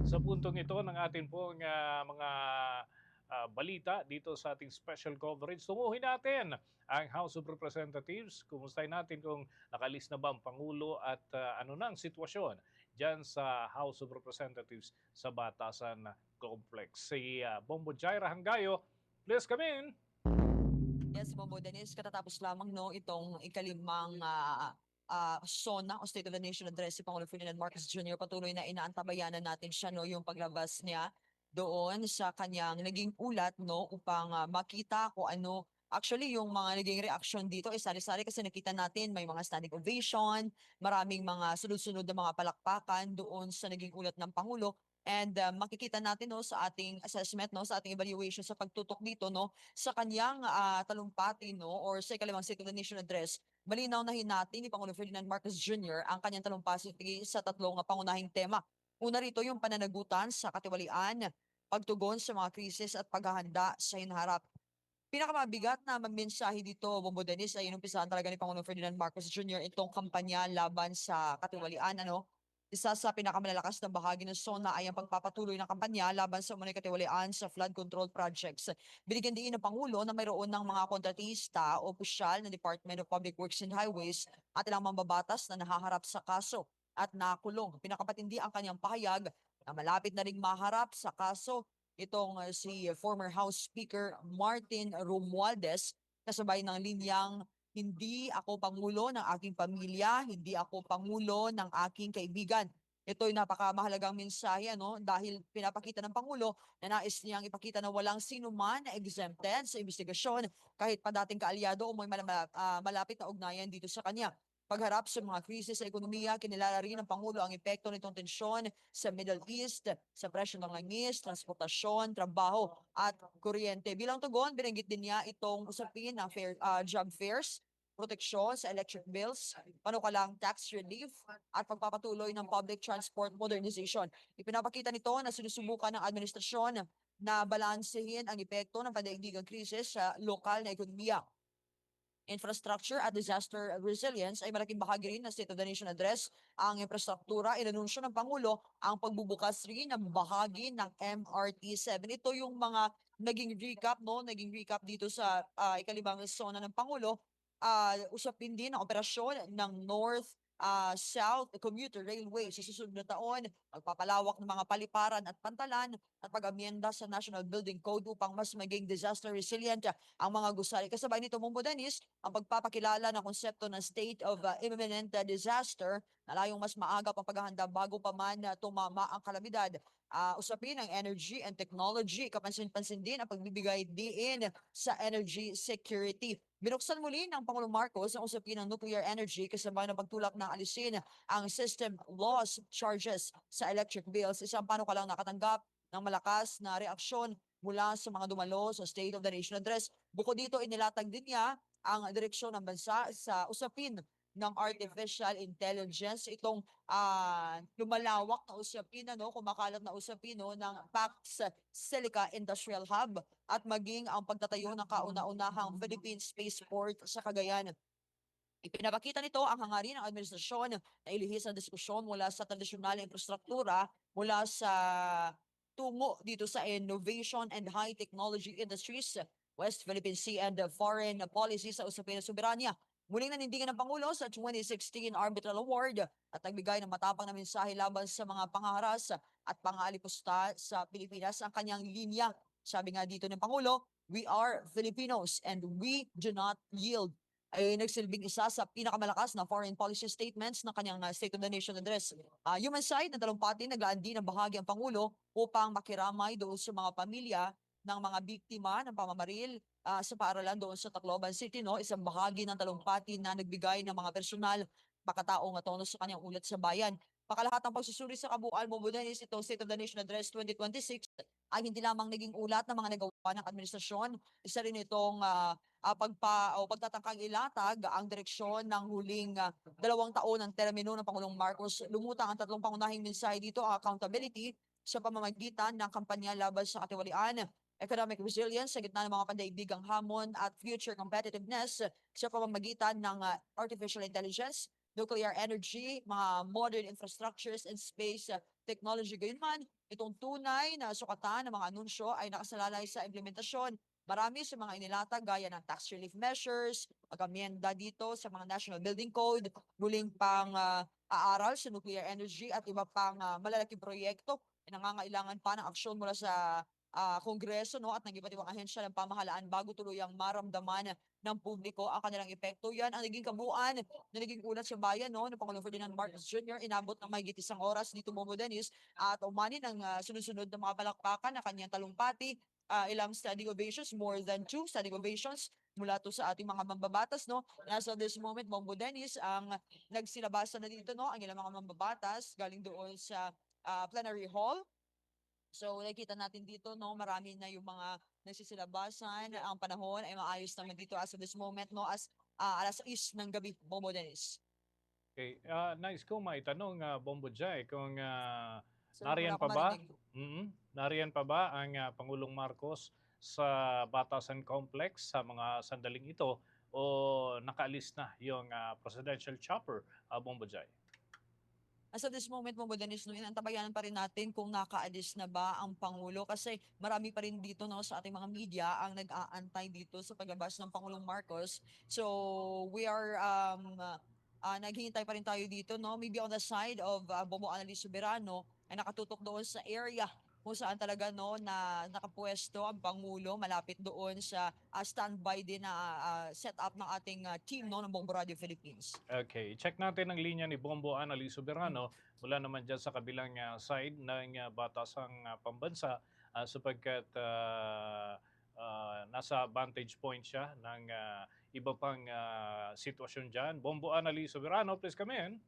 Sa puntong ito ng atin pong mga balita dito sa ating special coverage, tumuhin natin ang House of Representatives. Kumustahin natin kung nakalis na ba ang Pangulo at ano na ang sitwasyon dyan sa House of Representatives sa Batasan Complex. Si Bombo Jaira Hangayo, please come in. Yes, Bobo Dennis, katatapos lamang no itong ikalimang SONA o State of the Nation Address si Pangulo Ferdinand Marcos Jr. Patuloy na inaantabayanan natin siya no yung paglabas niya doon sa kanyang naging ulat no upang makita kung ano actually yung mga naging reaction dito ay sari-sari kasi nakita natin may mga standing ovation, maraming mga sunod-sunod na mga palakpakan doon sa naging ulat ng Pangulo. And makikita natin no sa ating assessment no sa ating evaluation sa pagtutok dito no sa kanyang talumpati no or sa ikalimang State of the Nation Address, malinaw na hinati ni Pangulong Ferdinand Marcos Jr. ang kanyang talumpati sa tatlong pangunahing tema. Una rito yung pananagutan sa katiwalian, pagtugon sa mga krisis at paghahanda sa hinaharap. Pinakamabigat na mensahe dito, Bombo Dennis, ay inumpisahan talaga ni Pangulong Ferdinand Marcos Jr. itong kampanya laban sa katiwalian. Ano? Isa sa pinakamalalakas na bahagi ng SONA ay ang pagpapatuloy ng kampanya laban sa umunay katiwalian sa flood control projects. Binigyan din ng Pangulo na mayroon ng mga kontratista o opisyal ng Department of Public Works and Highways at ilang mambabatas na nahaharap sa kaso at nakulong. Pinakapatindi ang kanyang pahayag na malapit na ring maharap sa kaso itong si former House Speaker Martin Romualdez kasabay ng linyang hindi ako pangulo ng aking pamilya, hindi ako pangulo ng aking kaibigan. Ito'y napakamahalagang mensahe ano, dahil pinapakita ng Pangulo na nais niyang ipakita na walang sino man na exempted sa investigasyon kahit pa dating kaalyado o may malapit na ugnayan dito sa kanya. Pagharap sa mga krisis sa ekonomiya, kinilala rin ng Pangulo ang epekto nitong tensyon sa Middle East, sa presyo ng langis, transportasyon, trabaho at kuryente. Bilang tugon, binanggit din niya itong usapin ng job fairs, proteksyon sa electric bills, panukalang tax relief at pagpapatuloy ng public transport modernization. Ipinapakita nito na sinusubukan ng administrasyon na balansehin ang epekto ng pandaigdigang krisis sa lokal na ekonomiya. Infrastructure at disaster resilience ay malaking bahagi rin ng State of the Nation Address. Ang infrastruktura, inanunsyo ng Pangulo ang pagbubukas rin ng bahagi ng MRT-7. Ito yung mga naging recap dito sa ikalimang sona ng Pangulo. Usapin din ang operasyon ng South Commuter Railway sa susunod na taon, pagpapalawak ng mga paliparan at pantalan at pag-amyenda sa National Building Code upang mas maging disaster resilient ang mga gusali. Kasabay nito, Mumbo Dennis, ang pagpapakilala ng konsepto ng state of imminent disaster na layong mas maaga pang paghahanda bago pa man tumama ang kalamidad. Usapin ang energy and technology, kapansin-pansin din ang pagbibigay diin sa energy security. Binuksan muli ng Pangulong Marcos ang usapin ng nuclear energy kasabay ng pagtulak na alisin ang system loss charges sa electric bills. Isang panukalang nakatanggap ng malakas na reaksyon mula sa mga dumalo sa State of the Nation Address. Bukod dito, inilatag din niya ang direksyon ng bansa sa usapin ng artificial intelligence. Itong lumalawak na usapin, ano, kumakalat na usapin no, ng PAX Silica Industrial Hub at maging ang pagtatayo ng kauna-unahang Philippine Spaceport sa Cagayan. Ipinapakita nito ang hangarin ng administrasyon na ilihis ang diskusyon mula sa tradisyonal na infrastruktura mula sa tungo dito sa innovation and high technology industries, West Philippine Sea and foreign policy sa usapin ng soberanya. Muling nanindigan ng Pangulo sa 2016 Arbitral Award at nagbigay ng matapang na mensahe laban sa mga pangaharas at pang-aalipusta sa Pilipinas ang kanyang linya. Sabi nga dito ng Pangulo, we are Filipinos and we do not yield ay nagsilbing isa sa pinakamalakas na foreign policy statements ng kanyang State of the Nation Address. Human side na talumpati, naglaan din ng bahagi ang Pangulo upang makiramay doon sa mga pamilya ng mga biktima ng pamamaril sa paaralan doon sa Tacloban City. No? Isang bahagi ng talumpati na nagbigay ng mga personal makataong tono sa kanyang ulat sa bayan. Pakalahatang pagsusuri sa kabuuan, Mobudanis, itong State of the Nation Address 2026 ay hindi lamang naging ulat ng mga nagawa ng administrasyon, isa rin itong pagtatangkang ilatag ang direksyon ng huling 2 taon ng termino ng Pangulong Marcos. Lumutang ang tatlong pangunahing mensahe dito, ang accountability sa pamamagitan ng kampanya laban sa katiwalian, economic resilience sa gitna ng mga pandaigdigang hamon at future competitiveness sa pamamagitan ng artificial intelligence, nuclear energy, mga modern infrastructures and space technology. Gayunman, itong tunay na sukatan ng mga anunsyo ay nakasalalay sa implementasyon. Marami sa mga inilatag gaya ng tax relief measures, pag-amyenda dito sa mga National Building Code, muling aaral sa nuclear energy at iba pang malalaking proyekto na nangangailangan pa ng aksyon mula sa Kongreso no, at ng iba't ibang ahensya ng pamahalaan bago tuluyang maramdaman ng publiko ang kanilang epekto. Yan ang naging kabuuan na naging ulat sa bayan no, ng Pangulong Ferdinand Marcos Jr. Inabot ng mahigit isang oras dito Momo Dennis at umani ng sunod-sunod na mga palakpakan na kanyang talumpati, ilang standing ovations, more than 2 standing ovations mula to sa ating mga mambabatas no. As of this moment, Mombo Dennis ang nagsilabasan na dito no, ang ilang mga mambabatas galing doon sa plenary hall. So nakikita natin dito no, marami na yung mga nagsisilabasan. Ang panahon ay maayos naman dito as of this moment no, as alas 6 ng gabi, Momo Dennis. Okay, nais ko maitanong, Bombo Jai, kung Sir, wala nariyan akong pa ba, marinig. nariyan pa ba ang Pangulong Marcos sa Batasan Complex sa mga sandaling ito o nakaalis na yung presidential chopper, Bombo Jai? As of this moment, Momo Dennis, no, inantabayanan pa rin natin kung nakaalis na ba ang Pangulo kasi marami pa rin dito no, sa ating mga media ang nag-aantay dito sa paglabas ng Pangulong Marcos. So we are naghihintay pa rin tayo dito no, maybe on the side of Bomo Annalise Soberano ay nakatutok doon sa area kung saan talaga no na nakapwesto ang Pangulo malapit doon sa standby din na setup ng ating team no ng Bombo Radio Philippines. Okay, check natin ang linya ni Bombo Annalise Soberano mula naman dyan sa kabilang side ng batasang pambansa sapagkat nasa vantage point siya ng iba pang sitwasyon dyan. Bombo Annalise Soberano, please come in.